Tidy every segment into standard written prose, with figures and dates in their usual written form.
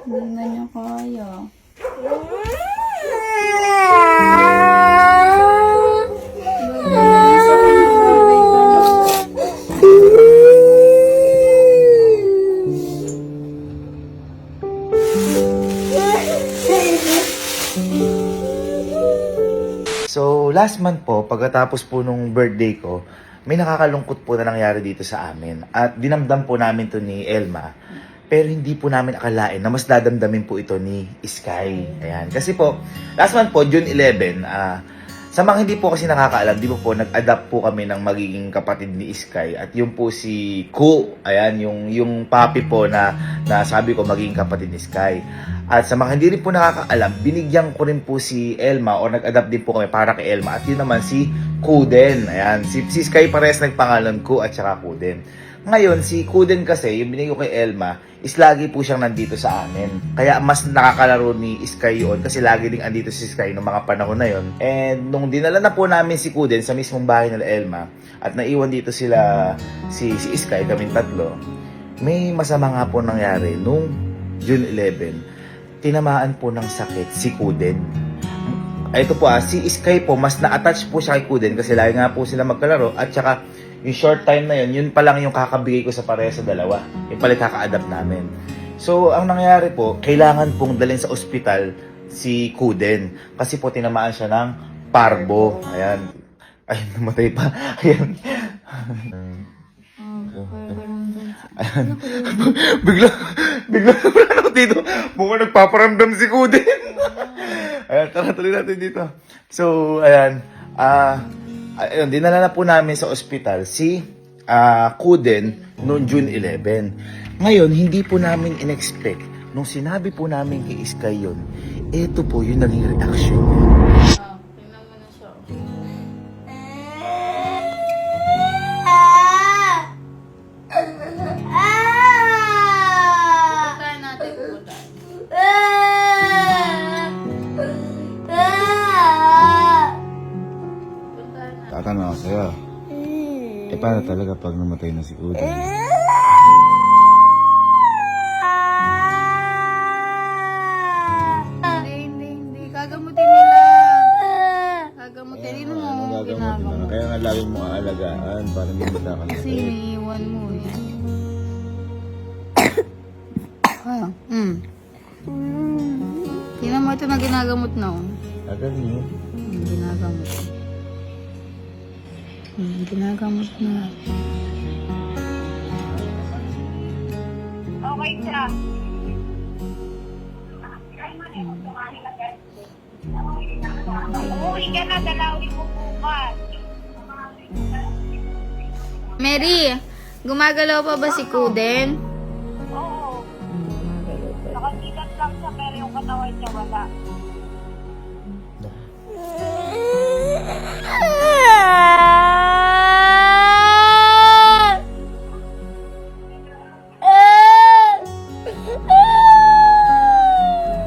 Hindi na niya kaya. So, last month po, pagkatapos po nung birthday ko, may nakakalungkot po na nangyari dito sa amin. At dinamdam po namin to ni Elma. Pero hindi po namin akalain na mas dadamdamin po ito ni Sky. Ayan. Kasi po, last month po, June 11, sa mga hindi po kasi nakakaalam, di ba po, nag-adapt po kami ng magiging kapatid ni Sky. At yung po si Ku, ayan, yung papi po na sabi ko magiging kapatid ni Sky. At sa mga hindi rin po nakakaalam, binigyan ko rin po si Elma o nag-adapt din po kami para kay Elma. At yun naman si Kuden. Ayan, si Sky parehas nagpangalan ko at saka Kuden. Ngayon, si Kuden kasi, yung binigay ko kay Elma, is lagi po siyang nandito sa amin. Kaya mas nakakalaro ni Sky yun kasi lagi ding andito si Sky noong mga panahon na yun. And nung dinala na po namin si Kuden sa mismong bahay nila Elma at naiwan dito sila si Sky, kaming tatlo, may masama nga po nangyari nung June 11. Tinamaan po ng sakit si Kuden. Ito po si Sky po, mas na-attach po siya kay Kuden kasi lagi nga po sila magkalaro at saka yung short time na yun pa lang yung kakabigay ko sa pareha sa dalawa. Yung pala kaka-adapt namin. So, ang nangyari po, kailangan pong dalhin sa ospital si Kuden kasi po tinamaan siya ng parbo. Ayan. Ay, namatay pa. Ayan. Ayan. bigla ano dito. Mukhang nagpaparamdam si Kuden. Ayan, tara tuloy natin dito. So, ayan. Ayun, dinala na po namin sa ospital si Kuden noong June 11. Ngayon, hindi po namin in-expect. Nung sinabi po namin kay Sky yun, ito po yung naging reaction niya. Tingnan mo na siya. Puntahan natin, puntahan. Puntahan natin. Tatanong ako sa'yo. Eh, paano talaga pag namatay na si Kuden? Hindi. Gagamutin nila. Gagamutin. Hindi mo ginagawa. Kaya nga lagi mo aalagaan para hindi mo Kasi takalaki. iniiwan mo eh. Kaya, Tingnan mo ito na ginagamot na oh. Agal niyo. Ginagamot. Ginagamot na. Okay siya. Umuwi ka na, dalawin mo bukas. Mary, gumagalaw pa ba si Kuden? Oo. Nakasikat lang siya, pero yung katawan niya wala.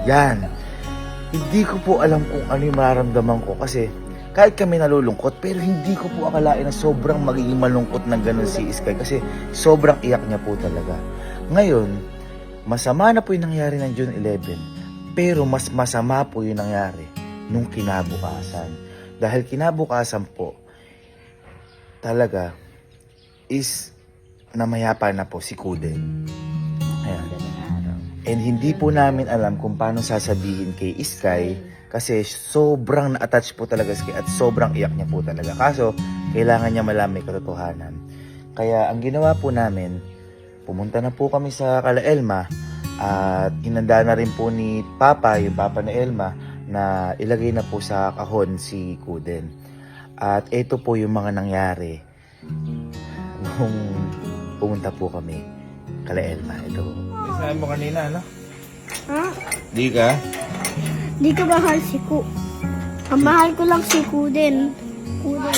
Yan. Hindi ko po alam kung ano yung mararamdaman ko kasi kahit kami nalulungkot pero hindi ko po akalain na sobrang magiging malungkot ng ganun si Sky kasi sobrang iyak niya po talaga. Ngayon, masama na po yung nangyari ng June 11 pero mas masama po yung nangyari nung kinabukasan. Dahil kinabukasan po talaga is namayapa na po si Kuden. Ayan. And hindi po namin alam kung paano sasabihin kay Sky kasi sobrang na-attach po talaga Sky at sobrang iyak niya po talaga. Kaso, kailangan niya malaman yung katotohanan. Kaya ang ginawa po namin, pumunta na po kami sa Kala Elma at hinanda na rin po ni Papa, yung Papa ni Elma, na ilagay na po sa kahon si Kuden. At ito po yung mga nangyari nung pumunta po kami Kala Elma. Ito po. Saan mo kanina, ano? Ha? Di ka? Di ko mahal si Ku. Ang mahal ko lang si Kuden. Kuden.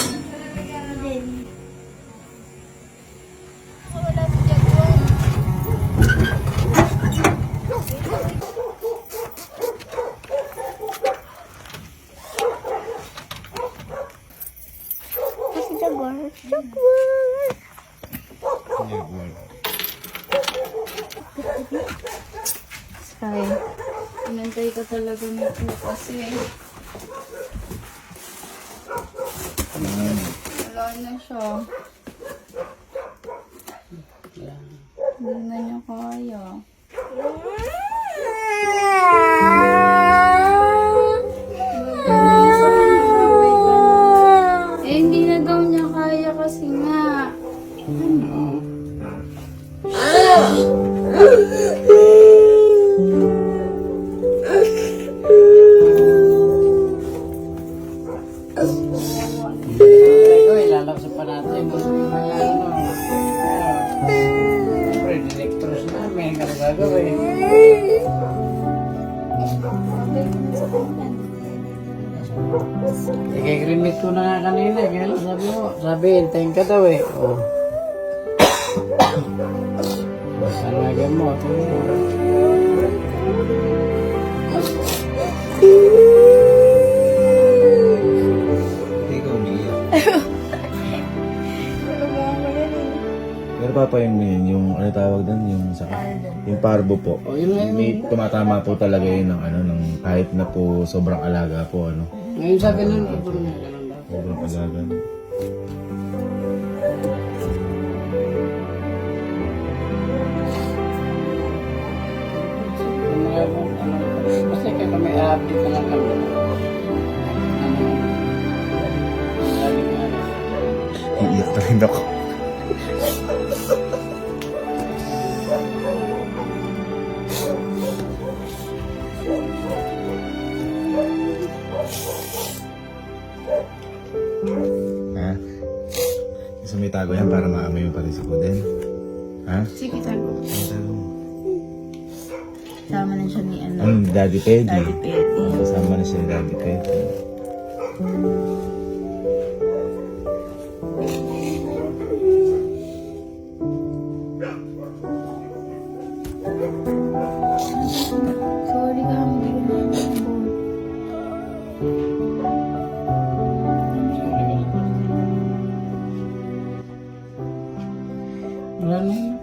Kasi Jaguar. Jaguar. Sky. Inantay ka talaga nito kasi wala na siya. Hindi na niya kaya. Eh, hindi na daw niya kaya kasi nga. Ito, ilalaksan pa natin. Siyempre, directors namin, ano gagawin? Ikikrimit ko na nga kanina, kaya sabi mo, hintayin ka daw eh. Oh. Panagan mo, Hindi ka umiiyak. Pero pa yung ano tawag doon, yung yung parbo po. Oh, yun nga May tumatama po talaga yun ng ano, ng kahit na po sobrang alaga po, ano. Ngayon sabi nun, ito na ganun daw. Sobrang alaga. Yung mga, basta kayo may update na lang kami. Sabi nga, Iiyak na rin ako. Ha? Gusto mo itago yan para maamay mo pa rin si Kuden? Ha? Sige, tago. Itago mo. Sama na siya ni ano. Ano, Daddy Pedi? Daddy Petty. Kasama na siya ni Daddy Pedi. Sorry ka, hindi ko nalabot. wala na yun.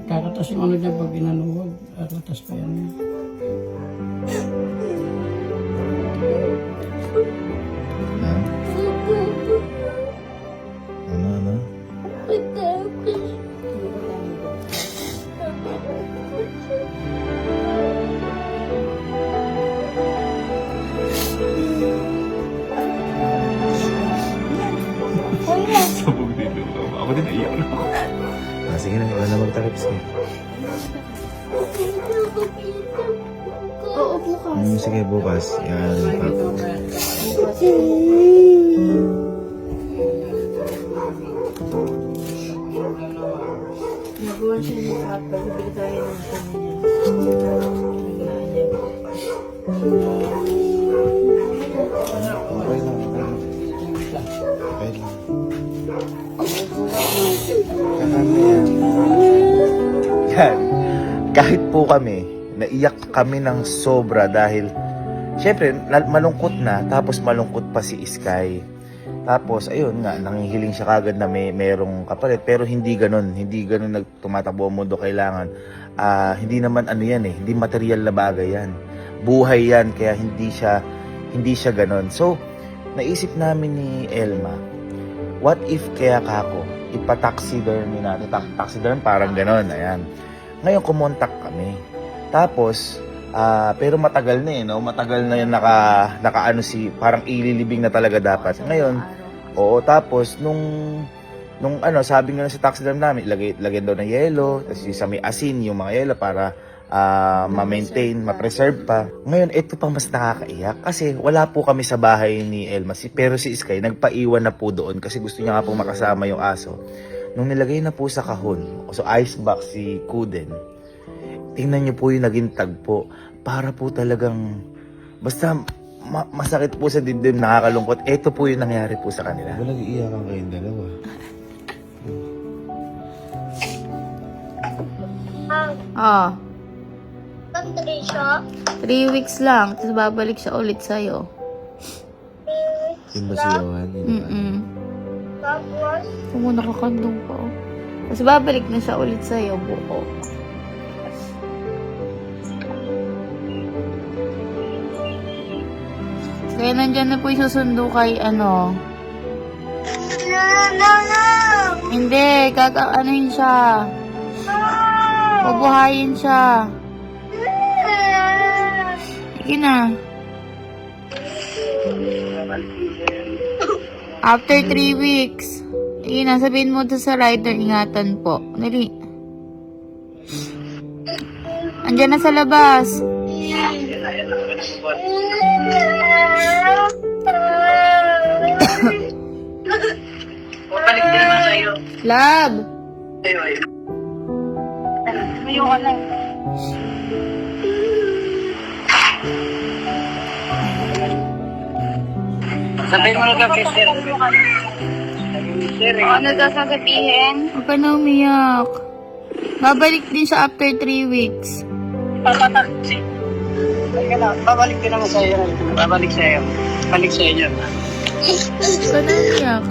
Kakatas yung ano dyan pag inanuwag. Kakatas pa yan. Ha? Ano? Sabog din ako. Ako din naiyak na ako. Sige na, wala na magtakip siya. Oo, bukas. Sige, bukas. Yan. Nagawa siya ni Papa. Bibili tayo ng kanya. Okay lang. Okay lang. Yan. Kahit po kami, naiyak kami ng sobra dahil syempre, malungkot na, tapos malungkot pa si Sky. Tapos, ayun nga, nanghihiling siya kagad na merong kapalit. Pero hindi ganun nagtumatakbo ang mundo. Kailangan, hindi naman ano yan eh, hindi material na bagay yan. Buhay yan, kaya hindi siya ganun. So, naisip namin ni Elma, what if kaya kako, ipa-taxidermy natin. Taxiderm, parang ganun, ayan. Ngayon, kumontak kami. Tapos, pero matagal na eh, no? Matagal na yun naka parang ililibing na talaga dapat. Ngayon, oo, tapos, nung sabi nga sa taxiderm namin, lagyan daw ng yelo, tapos sa may asin, yung mga yelo para ma-maintain, ma-preserve pa. Ngayon, ito pa mas nakakaiyak kasi wala po kami sa bahay ni Elma. Pero si Sky, nagpaiwan na po doon kasi gusto niya nga po makasama yung aso. Nung nilagay na po sa kahon, so ice box si Kuden, tingnan niyo po yung naging tagpo. Para po talagang, basta masakit po sa dibdib, nakakalungkot. Ito po yung nangyari po sa kanila. Wala nag-iiyakan kayong dalawa. Ah, Nandali siya. 3 weeks lang. Tapos babalik siya ulit sa'yo. Yung ba si Johan? Tapos, Kung nakakandong pa. Oh. Tapos babalik na siya ulit sa'yo, buko. Kaya nandyan na po isusundo kay ano. Hindi, kaka-anuhin siya. Bubuhayin siya. Sige na. After 3 weeks. Sige na, sabihin mo to sa rider, ingatan po. Dali. Andyan na sa labas. Balik din naman sa'yo. Love. Tumayo ka na. Sabihin mo na kay sir. Sir, ano daw sasabihin? Huwag ka na umiyak. Babalik din siya after 3 weeks. Papataksi. Teka lang, babalik din naman sa'yo. Babalik sa'yo. Balik sa inyo. Huwag ka na umiyak.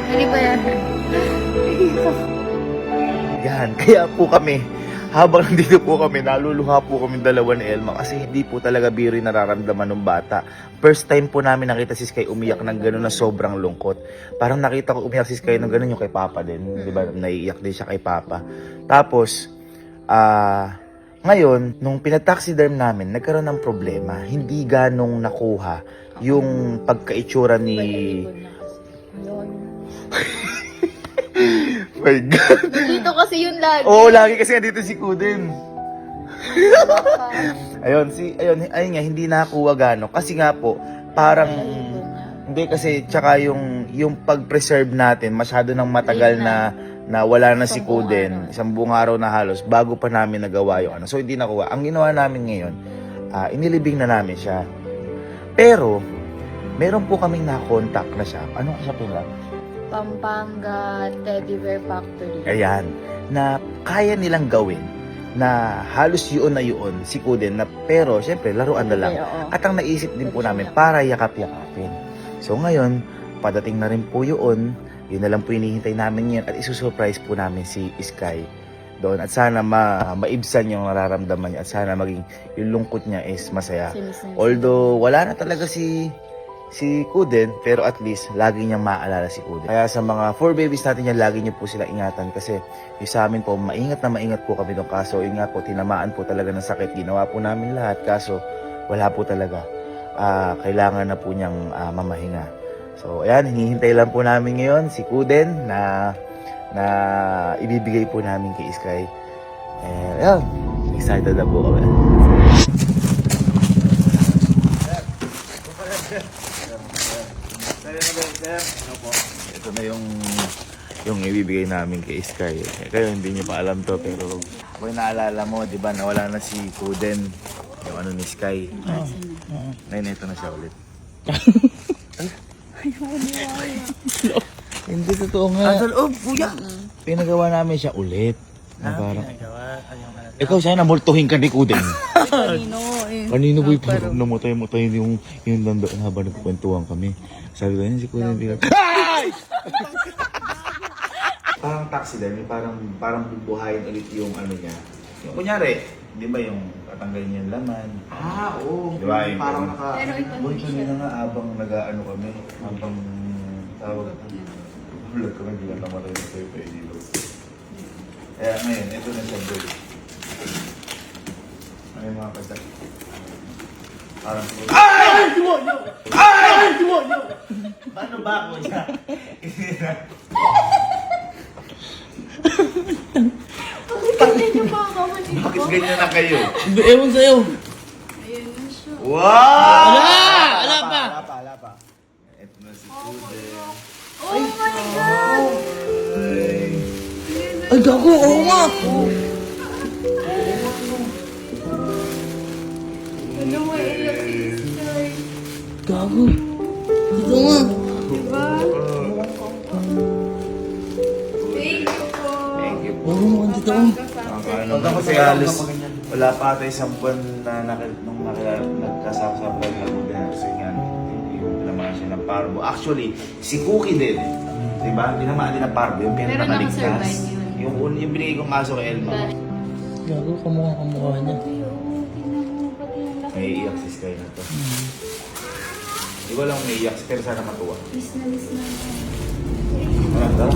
Dali ba yan? Yan, kaya po kami, habang nandito po kami, naluluha po kami dalawa ni Elma kasi hindi po talaga biro yung nararamdaman ng bata. First time po namin nakita si Sky umiyak ng gano'n na sobrang lungkot. Parang nakita ko umiyak si Sky ng gano'n yung kay Papa din. Di ba? Naiiyak din siya kay Papa. Tapos, ngayon, nung pinataxiderm namin, nagkaroon ng problema. Hindi ganong nakuha yung pagkaitsura ni... My God. Dito kasi yun lagi. Oo, lagi kasi nandito si Kuden. ayun nga, hindi nakuha gano. Kasi nga po, parang, hindi kasi, tsaka yung pag-preserve natin, masyado nang matagal na wala na si Kuden, isang buong araw na halos, bago pa namin nagawa yung ano. So, hindi nakuha. Ang ginawa namin ngayon, inilibing na namin siya. Pero, meron po kaming na-contact na siya. Ano siya pinag? Pampanga Teddy Bear Factory. Ayan, na kaya nilang gawin na halos yun na yun si Kuden na pero syempre laruan na lang. At ang naisip din po namin para yakap-yakapin. So ngayon, padating na rin po yun na lang po hinihintay namin ngayon at isusurprise po namin si Sky doon at sana maibsan yung nararamdaman niya at sana maging yung lungkot niya is masaya. Although wala na talaga si Kuden, pero at least lagi niyang maaalala si Kuden. Kaya sa mga 4 babies natin yan, lagi niyo po sila ingatan kasi yung sa amin po, maingat na maingat po kami doon. Kaso yun nga po, tinamaan po talaga ng sakit. Ginawa po namin lahat, kaso wala po talaga. Kailangan na po niyang mamahinga. So ayan, hinihintay lang po namin ngayon si Kuden na ibibigay po namin kay Sky. And ayan, excited na po kami. Ito na yung ibibigay namin kay Sky. Kayo hindi niyo pa alam to pero kung naalala mo, di ba, nawala na si Kuden, yung ano ni Sky. Ngayon ito na siya ulit. Hindi totoo nga. Kuya. Pinagawa namin siya ulit. Na parang, ikaw sana namultuhin ka ni Kuden. Kanino boy, parang namatay-matay yung dandaan habang nagkukwentuhan kami. Sabi ko yun, si Kuden bilang, ay! Parang taxidermy, parang bubuhayin ulit yung ano niya. Yung kunyari, di ba yung tatanggalin niya yung laman? Oo. Di ba yung parang Pero ito boy, hindi kanina nga abang nag-ano kami, habang tawag. Vlog kami, bilang namatay na tayo pa dito. Kaya ngayon, ito na siya boy. Ano yung mga pagkat? Parang ay! Demonyo! Ay! Demonyo! Paano ba ako siya? Bakit ganyan na kayo? Ewan sa'yo. Wow! Ala pa! Ala pa. Ito na si Kuden. Oh my God! Ay, gago, oo nga! Ano mo iyak si Sky? Gago. Ito nga. Thank you po. Thank you po. Oo nga, dito. Ano kasi halos wala pa ata isang buwan na nung nagkasama-sama kami ng Kuden. Kasi nga, yung tinamaan siya ng parbo. Actually, si Cookie din. Diba? Tinamaan din ng parbo. Yung Pero pinakamaligtas. nakasurvive yun. Yung binigay kong aso kay Elma. Gago, kamukha niya. May iiyak si Sky na to. Hindi ko alam kung may iiyak, pero sana matuwa. Miss na. Tara.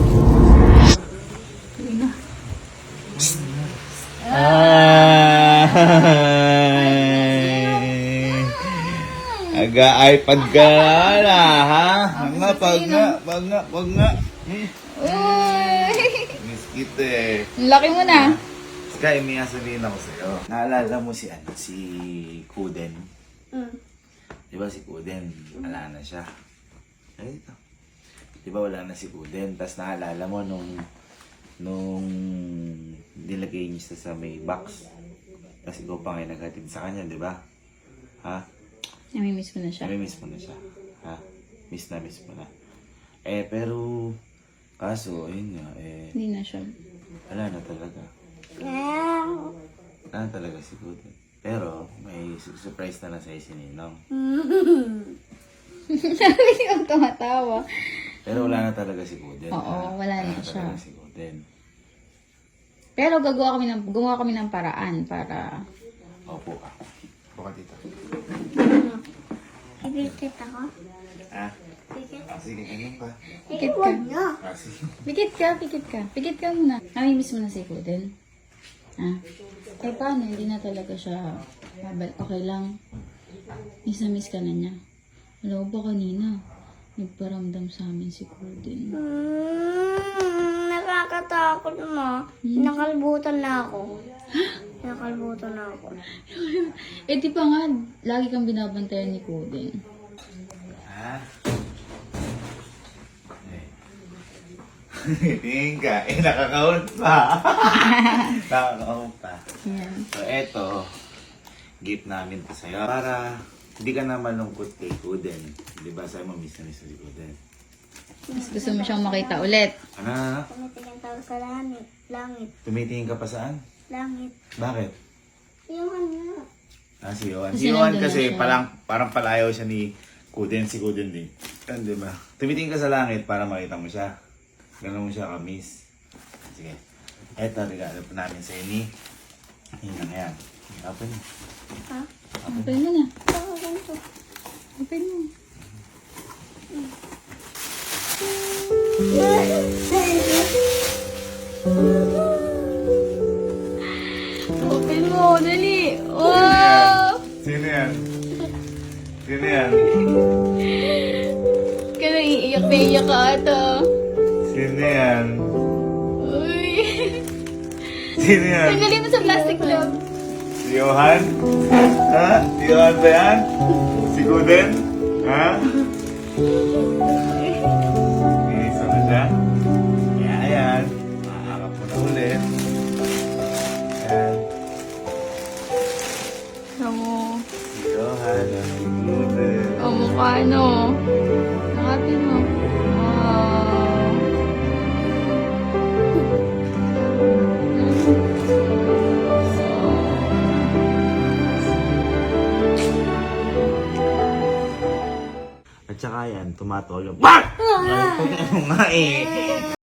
Aga-iPad ka na, ha? Pag nga. Uy! Miss kita eh. Ang laki mo na. Sky, may sabihin ako sa'yo. Naalala mo si Kuden? Di ba si Kuden, wala na siya. Ay, ito. Di ba wala na si Kuden? Tapos naalala mo nung nilagay niya sa may box. Tapos ikaw pa ngayon naghatid sa kanya, di ba? Ha? Namimiss mo na siya. Namimiss mo na siya. Ha? Miss mo na. Pero, kaso, ayun nga, Hindi na siya. wala na talaga. Wala na talaga si Kuden. Pero, may surprise na lang sa'yo si Ninong. Sabi yung tumatawa. Pero wala na talaga si Kuden. Oo, wala na siya. Talaga si Kuden. Pero gumawa kami ng paraan para... Opo ka. Opo ka dito. Ibigit ako. Ah? Sige, ganyan pa. Pikit ka. Sige. Pikit ka muna. Namimiss mo na si Kuden. Ah. Eh paano? Hindi na talaga siya babal. Okay lang. Miss na miss ka na niya. Alam ba kanina? Nagparamdam sa amin si Kuden. Nakakatakot mo. Nakalbutan na ako. Eh di pa nga, lagi kang binabantayan ni Kuden. Ha? Tingin ka. Nakakahon pa. Nakakahon pa. Yan. So, eto. Gift namin to sa'yo. Para hindi ka na malungkot kay Kuden. Di ba? Sa'yo mo miss na si Kuden. Mas gusto mo siyang makita ulit. Ano? Tumitingin tayo sa langit. Tumitingin ka pa saan? Langit. Bakit? Yung ano. Si Yohan. Kasi Si Yohan nandun na kasi siya. parang palayaw siya ni Kuden. Si Kuden din. Yan, di ba? Tumitingin ka sa langit para makita mo siya. Ganun mo siya ka-miss. Sige. Eto, regalo po namin sa ini. Yan na yan. Open mo. Ha? Open mo na. Ako ganito. Open mo. Open mo, dali. Wow! Sino yan? Sino yan? Kaya iiyak na iiyak ka ata. Sino yan? Uy. Sino yan? Tanggalin mo sa plastic love. Si Johan? Ha? Si Johan ba yan? Si Kuden? Ha? Iniso na siya? Ayan. Maakap mo na ulit. Ayan. Samo. Si Johan at si Kuden. O mukha no. Nakapin mo. Wow. At saka yan, tumatolo. Bak! Ano nga eh?